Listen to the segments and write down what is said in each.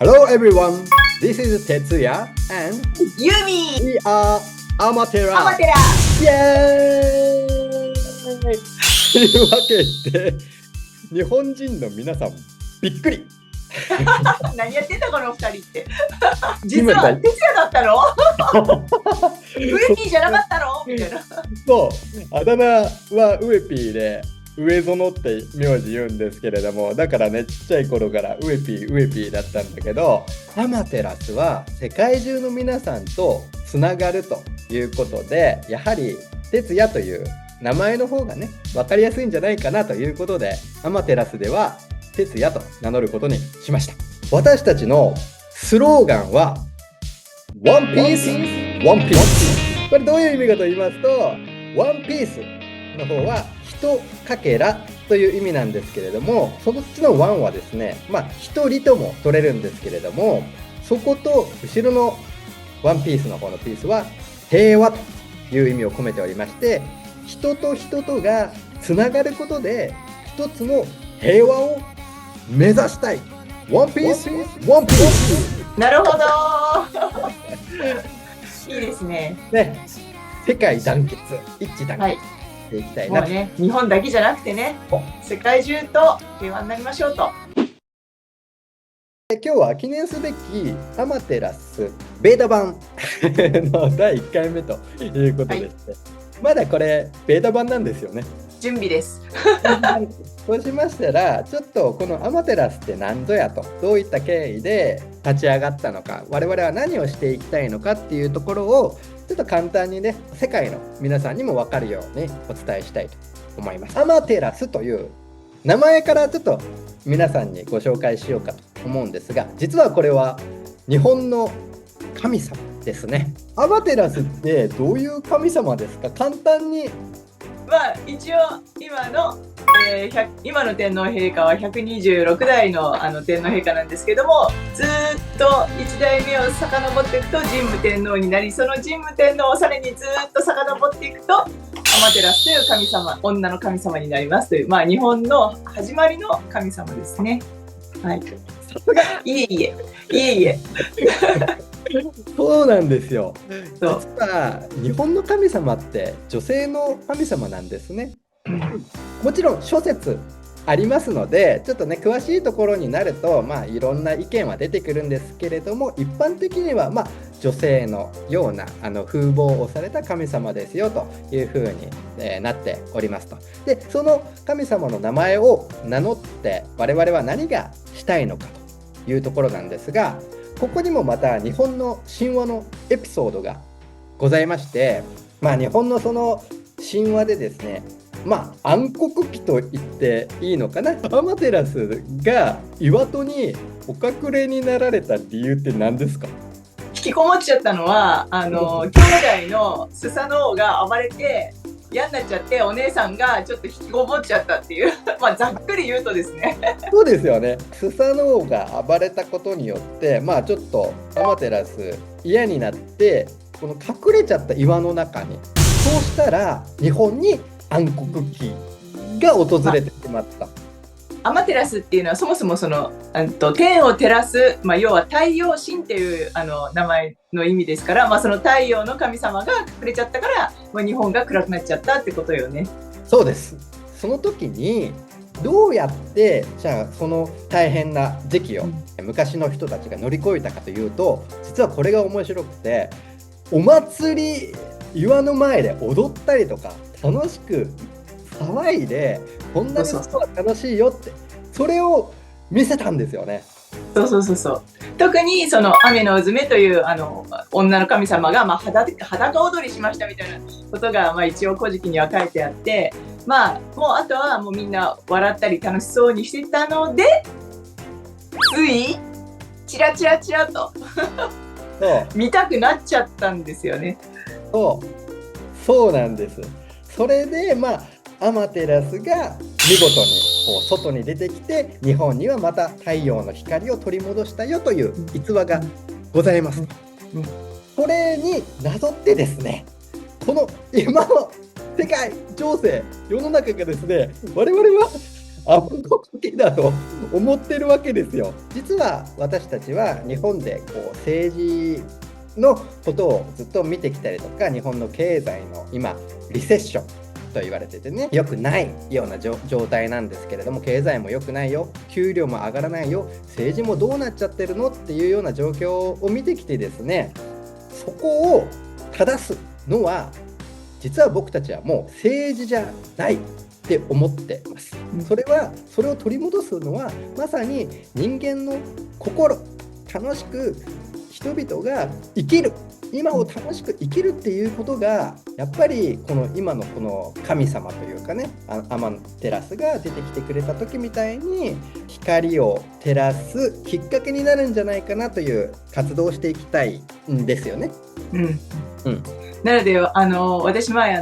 Hello everyone, this is Tetsuya and ユーミー we are アマテラ。アマテライエーイというわけで、日本人の皆さんびっくり。何やってんだこの二人って実は哲也だったのウエピーじゃなかったのみたいな。そう、あだ名はウエピーで上園って名字言うんですけれども、だからね、ちっちゃい頃からウエピーだったんだけど、アマテラスは世界中の皆さんとつながるということで、やはり哲也という名前の方がね分かりやすいんじゃないかなということで、アマテラスでは哲也と名乗ることにしました。私たちのスローガンは One Piece One Piece。 これどういう意味かと言いますと、One Piece の方は一かけらという意味なんですけれども、そのうちのワンはですね、一人とも取れるんですけれども、そこと後ろのワンピースの方のピースは平和という意味を込めておりまして、人と人とがつながることで一つの平和を目指したい。ワンピースワンピース。なるほどいいですね。ね、世界団結、一致団結、していきたいな。もうね、日本だけじゃなくてね、世界中と平和になりましょうと。今日は記念すべきアマテラスベータ版の第1回目ということでして、まだこれベータ版なんですよね。準備ですそうしましたら、ちょっとこのアマテラスって何ぞやと、どういった経緯で立ち上がったのか、我々は何をしていきたいのかっていうところをちょっと簡単にね、世界の皆さんにも分かるようにお伝えしたいと思います。アマテラスという名前からちょっと皆さんにご紹介しようかと思うんですが、実はこれは日本の神様ですね。アマテラスってどういう神様ですか？簡単に。一応今の天皇陛下は126代の天皇陛下なんですけども、ずっと1代目を遡っていくと神武天皇になり、その神武天皇をさらにずっと遡っていくとアマテラスという神様、女の神様になりますという、日本の始まりの神様ですね。はい。いえそうなんですよ。実そうは日本の神様って女性の神様なんですね。もちろん諸説ありますので、ちょっとね詳しいところになるといろんな意見は出てくるんですけれども、一般的には女性のような風貌をされた神様ですよというふうに、なっておりますと。でその神様の名前を名乗って我々は何がしたいのかというところなんですが、ここにもまた日本の神話のエピソードがございまして、日本のその神話でですね、暗黒期と言っていいのかな、アマテラスが岩戸にお隠れになられた理由って何ですか？引きこもっちゃったのは兄弟のスサノオが暴れて嫌になっちゃって、お姉さんがちょっと引きこもっちゃったっていうざっくり言うとですねそうですよね。スサノオが暴れたことによってちょっとアマテラス嫌になって、この隠れちゃった岩の中に、そうしたら日本に暗黒期が訪れてしまった。アマテラスっていうのはそもそもその天を照らす、要は太陽神っていう名前の意味ですから、その太陽の神様が隠れちゃったから、日本が暗くなっちゃったってことよね。そうです。その時にどうやってじゃあその大変な時期を昔の人たちが乗り越えたかというと、実はこれが面白くて、お祭り岩の前で踊ったりとか楽しく騒いで、こんなにことが楽しいよって、それを見せたんですよね。そう特にその雨のうずめという女の神様が裸踊りしましたみたいなことが一応古事記には書いてあって、もうあとはもうみんな笑ったり楽しそうにしてたので、ついチラと見たくなっちゃったんですよね。そうなんです。それでアマテラスが見事に外に出てきて、日本にはまた太陽の光を取り戻したよという逸話がございます。これになぞってですね、この今の世界情勢、世の中がですね、我々はあごこけだと思ってるわけですよ。実は私たちは日本でこう政治のことをずっと見てきたりとか、日本の経済の今リセッションと言われててね、良くないような状態なんですけれども、経済も良くないよ、給料も上がらないよ、政治もどうなっちゃってるのっていうような状況を見てきてですね、そこを正すのは実は僕たちはもう政治じゃないって思ってます。それを取り戻すのはまさに人間の心、楽しく人々が生きる、今を楽しく生きるっていうことがやっぱりこの今のこの神様というかね、アマテラスが出てきてくれた時みたいに光を照らすきっかけになるんじゃないかなという活動をしていきたいんですよね。なので私前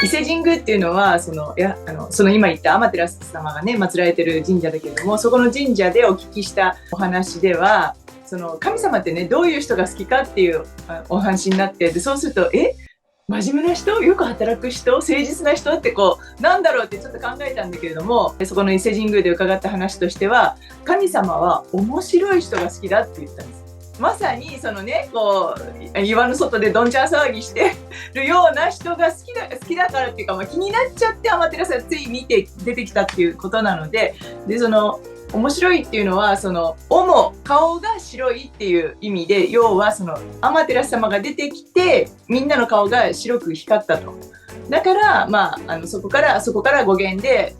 伊勢神宮っていうのはその今言ったアマテラス様がね祀られてる神社だけれども、そこの神社でお聞きしたお話では、その神様ってねどういう人が好きかっていうお話になって、でそうすると真面目な人、よく働く人、誠実な人ってこうなんだろうってちょっと考えたんだけれども、そこの伊勢神宮で伺った話としては、神様は面白い人が好きだって言ったんです。まさにそのねこう岩の外でどんちゃん騒ぎしてるような人が好きだからっていうか、気になっちゃってアマテラスがつい見て出てきたっていうことなので、その面白いっていうのはその顔が白いっていう意味で、要はそのアマテラス様が出てきてみんなの顔が白く光ったと。だからそこから語源で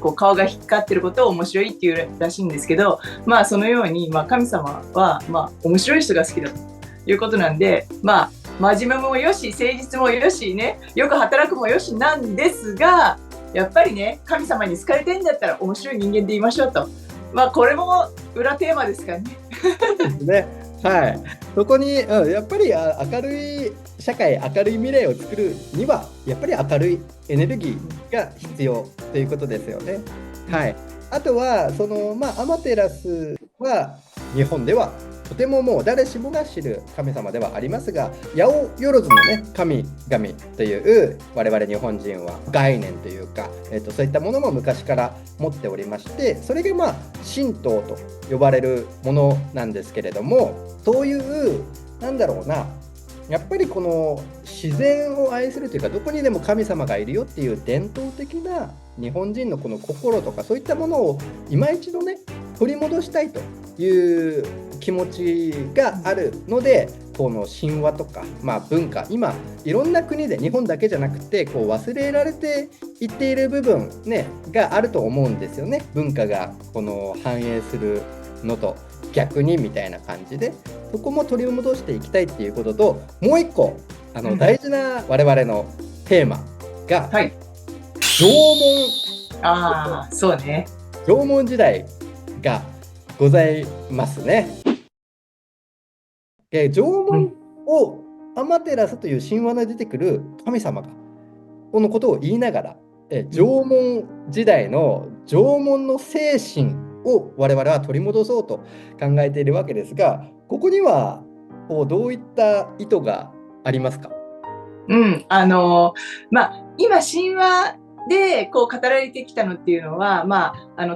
こう顔が光ってることを面白いっていうらしいんですけど、そのように神様は面白い人が好きだということなんで、真面目もよし誠実もよしね、よく働くもよしなんですが、やっぱりね神様に好かれてんだったら面白い人間でいましょうと、これも裏テーマですからね。ですね。はい、そこに、やっぱり明るい社会、明るい未来を作るにはやっぱり明るいエネルギーが必要ということですよね。はい、あとはその、アマテラスは日本ではとてももう誰しもが知る神様ではありますが、八百万のね神々という我々日本人は概念というか、そういったものも昔から持っておりまして、それが神道と呼ばれるものなんですけれども、そういうなんだろうな、やっぱりこの自然を愛するというか、どこにでも神様がいるよっていう伝統的な日本人のこの心とか、そういったものを今一度ね取り戻したいという気持ちがあるので、この神話とか、文化、今いろんな国で日本だけじゃなくてこう忘れられていっている部分、ね、があると思うんですよね。文化がこの反映するのと逆にみたいな感じで、そこも取り戻していきたいっていうことと、もう一個大事な我々のテーマが、はい、縄文。そうね、縄文時代がございますね。縄文をアマテラスという神話で出てくる神様がこのことを言いながら、縄文時代の縄文の精神を我々は取り戻そうと考えているわけですが、ここにはどういった意図がありますか？今神話でこう語られてきたのっていうのは、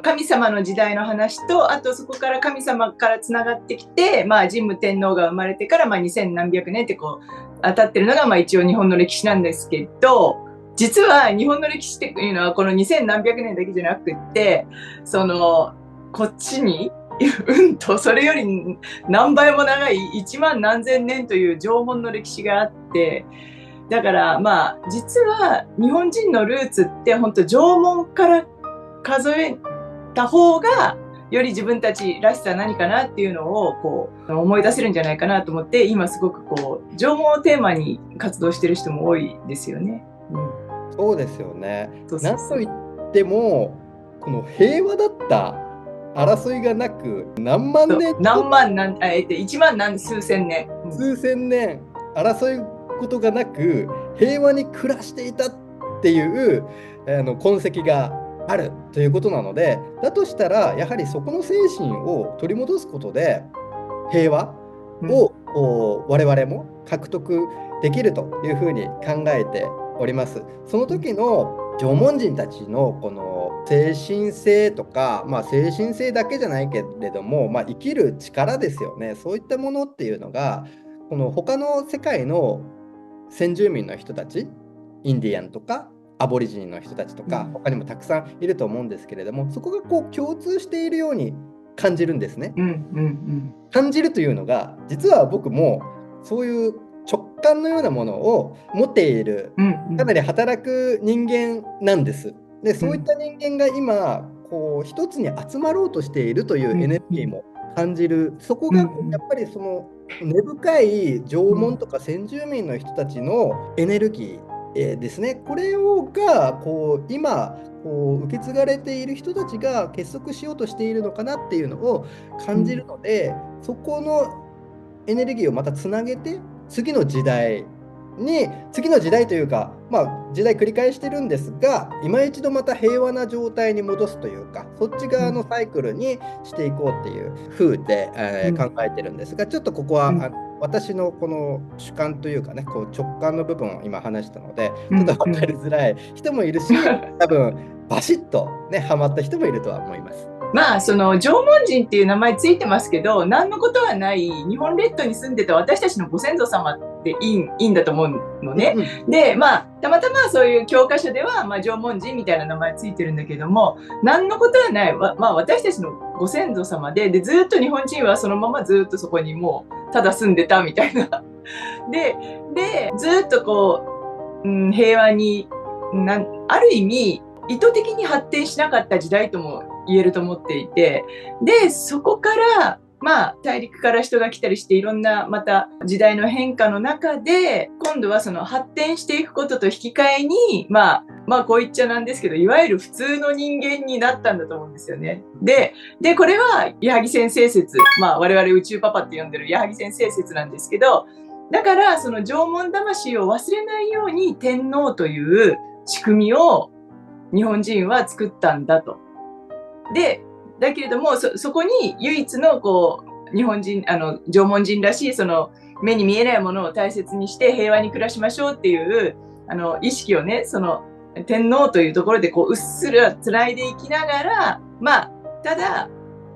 神様の時代の話と、あとそこから神様からつながってきて、神武天皇が生まれてから2000何百年ってこう当たってるのが一応日本の歴史なんですけど、実は日本の歴史っていうのはこの2000何百年だけじゃなくってそのこっちにそれより何倍も長い1万何千年という縄文の歴史があって、だから実は日本人のルーツって本当縄文から数えた方がより自分たちらしさ何かなっていうのをこう思い出せるんじゃないかなと思って、今すごくこう縄文をテーマに活動してる人も多いですよね。そうですよね。そうそうそう。なんといってもこの平和だった争いがなく、何万年1万何数千年、数千年争うことがなく平和に暮らしていたっていう痕跡があるということなので、だとしたらやはりそこの精神を取り戻すことで平和を、我々も獲得できるというふうに考えております。その時の縄文人たちのこの精神性とか、精神性だけじゃないけれども、生きる力ですよね。そういったものっていうのが、この他の世界の先住民の人たち、インディアンとかアボリジニの人たちとか、他にもたくさんいると思うんですけれども、そこがこう共通しているように感じるんですね。感じるというのが、実は僕もそういう直感のようなものを持っている、かなり働く人間なんです。で、そういった人間が今、こう一つに集まろうとしているというエネルギーも感じる。そこがやっぱりその根深い縄文とか先住民の人たちのエネルギーですね。これがこう今こう受け継がれている人たちが結束しようとしているのかなっていうのを感じるので、そこのエネルギーをまたつなげて次の時代というか、時代繰り返してるんですが、今一度また平和な状態に戻すというか、そっち側のサイクルにしていこうっていう風で、考えてるんですが、ちょっとここは、私のこの主観というかね、こう直感の部分を今話したので、ちょっと分かりづらい人もいるし、多分バシッとね、ハマった人もいるとは思います。その縄文人っていう名前ついてますけど、何のことはない日本列島に住んでた私たちのご先祖様でいいんだと思うのね。で、たまたまそういう教科書では、縄文人みたいな名前ついてるんだけども、何のことはない、私たちのご先祖様で、ずっと日本人はそのままずっとそこにもうただ住んでたみたいな。で、ずっとこう、平和にある意味意図的に発展しなかった時代とも言えると思っていて、でそこから大陸から人が来たりしていろんなまた時代の変化の中で今度はその発展していくことと引き換えにこう言っちゃなんですけど、いわゆる普通の人間になったんだと思うんですよね。でこれは矢作先生説、我々宇宙パパって呼んでる矢作先生説なんですけど、だからその縄文魂を忘れないように天皇という仕組みを日本人は作ったんだと。でだけれども そこに唯一のこう日本人縄文人らしいその目に見えないものを大切にして平和に暮らしましょうっていう意識をね、その天皇というところでこううっすらつないでいきながら、ただ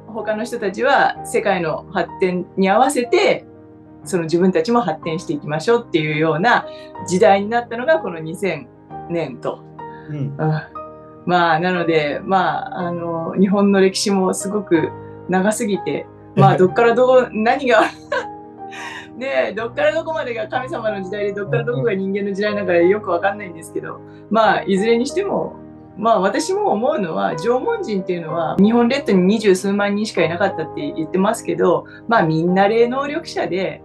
他の人たちは世界の発展に合わせてその自分たちも発展していきましょうっていうような時代になったのがこの2000年と。なので、日本の歴史もすごく長すぎて、どっから何がで、どっからどこまでが神様の時代で、どっからどこが人間の時代なんかよくわかんないんですけど、いずれにしても、私も思うのは、縄文人っていうのは、日本列島に20数万人しかいなかったって言ってますけど、みんな霊能力者で、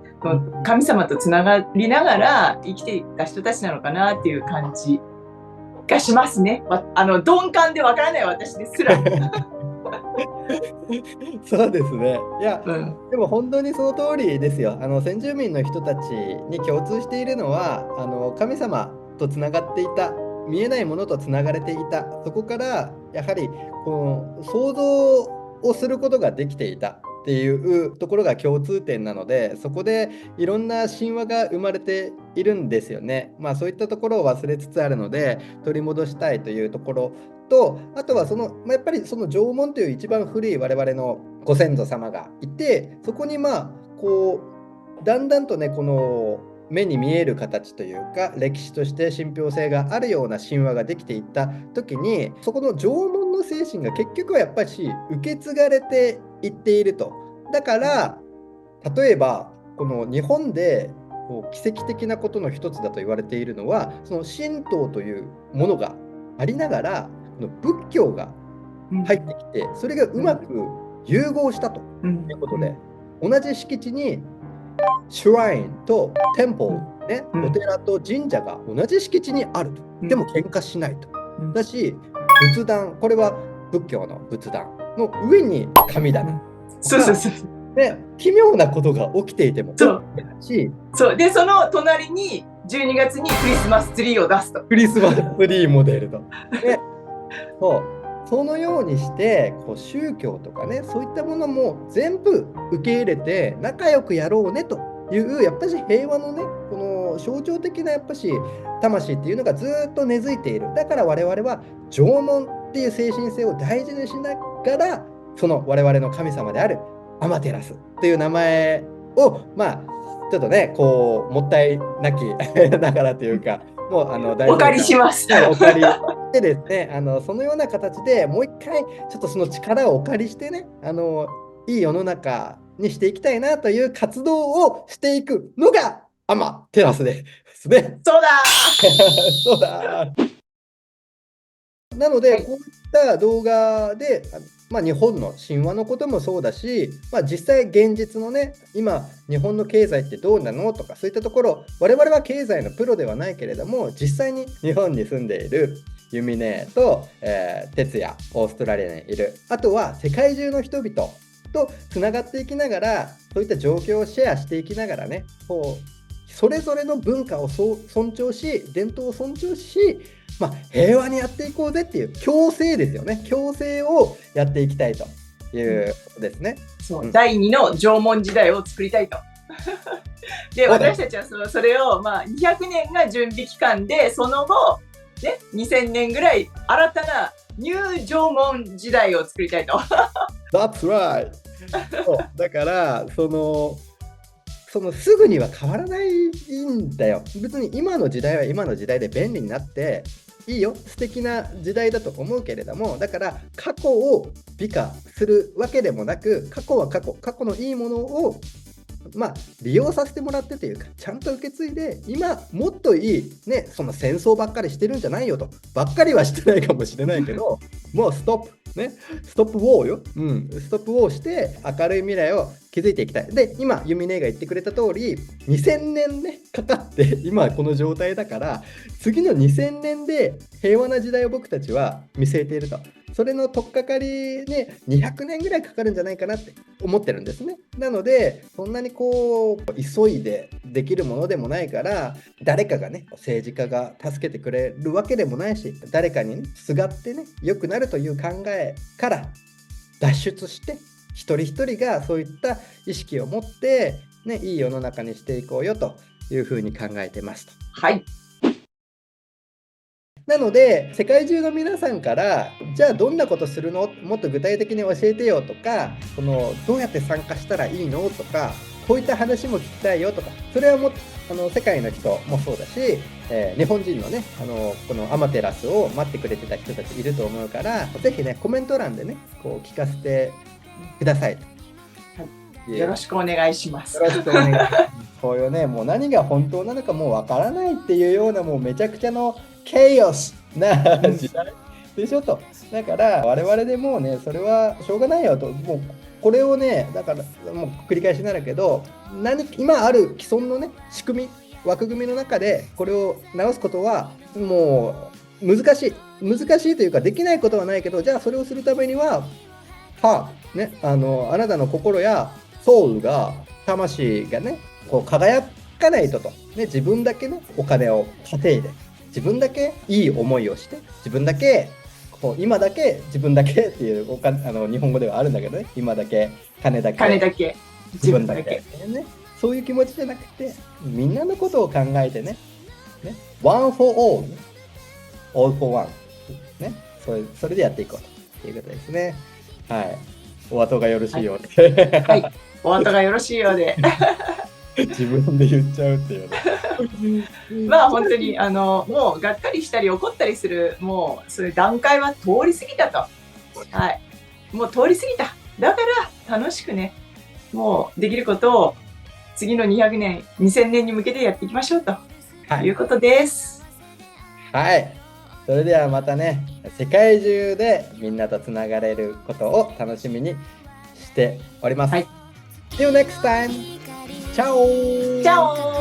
神様とつながりながら生きていた人たちなのかなっていう感じがしますね。鈍感でわからない私ですら。そうですね。いや、でも本当にその通りですよ。先住民の人たちに共通しているのは、神様とつながっていた、見えないものとつながれていた、そこからやはりこの想像をすることができていたっていうところが共通点なので、そこでいろんな神話が生まれているんですよね。そういったところを忘れつつあるので取り戻したいというところと、あとはやっぱりその縄文という一番古い我々のご先祖様がいて、そこにこうだんだんとね、この目に見える形というか歴史として信憑性があるような神話ができていった時に、そこの縄文の精神が結局はやっぱり受け継がれていっていると。だから例えばこの日本でこう奇跡的なことの一つだと言われているのは、その神道というものがありながらこの仏教が入ってきて、それがうまく融合したということで、同じ敷地にシュラインとテンポル、ね、お寺と神社が同じ敷地にあると。でも喧嘩しないと。だし仏壇、これは仏教の仏壇の上に神棚、で奇妙なことが起きていてもでその隣に12月にクリスマスツリーを出すと。クリスマスツリーモデルと。でそのようにしてこう宗教とかね、そういったものも全部受け入れて仲良くやろうねという、やっぱり平和のねこのの象徴的なやっぱし魂っていうのがずっと根付いている。だから我々は縄文っていう精神性を大事にしながら、その我々の神様であるアマテラスっていう名前をちょっとねこうもったいなきながらというか、もう大お借りします。お借りしてですね、そのような形でもう一回ちょっとその力をお借りしてね、いい世の中にしていきたいなという活動をしていくのがアマテラスですね。そうだそうだ。なので、はいこういった動画で、日本の神話のこともそうだし、実際現実のね、今日本の経済ってどうなのとか、そういったところ、我々は経済のプロではないけれども、実際に日本に住んでいるユミネと、哲也、オーストラリアにいる、あとは世界中の人々とつながっていきながら、そういった状況をシェアしていきながらね、こうそれぞれの文化を尊重し、伝統を尊重し、平和にやっていこうぜっていう共生ですよね。共生をやっていきたいということですね。そう、第2の縄文時代を作りたいと。で、そうだよ私たちはそれを、200年が準備期間で、その後、ね、2000年ぐらい新たなニュー縄文時代を作りたいと。That's right. そうだからそのすぐには変わらないんだよ。別に今の時代は今の時代で便利になっていいよ、素敵な時代だと思うけれども、だから過去を美化するわけでもなく、過去は過去のいいものを利用させてもらってというか、ちゃんと受け継いで、今もっといいね、その戦争ばっかりしてるんじゃないよと、ばっかりはしてないかもしれないけど、もうストップね、ストップウォーよ、ストップウォーして明るい未来を築いていきたい。で、今ユミネが言ってくれた通り、2000年ねかかって今この状態だから、次の2000年で平和な時代を僕たちは見据えていると。それの取っかかりね、200年ぐらいかかるんじゃないかなって思ってるんですね。なので、そんなにこう急いでできるものでもないから、誰かがね、政治家が助けてくれるわけでもないし、誰かに、すがってね、良くなるという考えから脱出して、一人一人がそういった意識を持って、ね、いい世の中にしていこうよというふうに考えてますと。はい。なので、世界中の皆さんから、じゃあどんなことするの？もっと具体的に教えてよとか、どうやって参加したらいいのとか、こういった話も聞きたいよとか、それはも世界の人もそうだし、日本人のね、このアマテラスを待ってくれてた人たちいると思うから、ぜひね、コメント欄でね、こう聞かせてください。よろしくお願いします。よろしくお願いします。そういうね、もう何が本当なのかもうわからないっていうような、もうめちゃくちゃのケイオスな時代でしょと。だから我々でもうね、それはしょうがないよと。もうこれをね、だからもう繰り返しになるけど、今ある既存のね、仕組み、枠組みの中でこれを直すことはもう難しいというか、できないことはないけど、じゃあそれをするためにはね、あなたの心やソウルが、魂がね、こう輝かないとね、自分だけのお金を稼いで、自分だけいい思いをして、自分だけこう今だけ自分だけっていう日本語ではあるんだけどね、今だけ金だけ自分だけね、そういう気持ちじゃなくて、みんなのことを考えてね、one for all ね、all for one ね、それでやっていこうということですね。はい、お後がよろしいようで、はい、お後がよろしいようで自分で言っちゃうっていうね。本当にもうがっかりしたり怒ったりする、もうそういう段階は通り過ぎたと。はい、もう通り過ぎた。だから楽しくね、もうできることを次の200年、2000年に向けてやっていきましょうと、いうことです。はい。それではまたね、世界中でみんなとつながれることを楽しみにしております。はい。See you next time! チャオ！チャオ！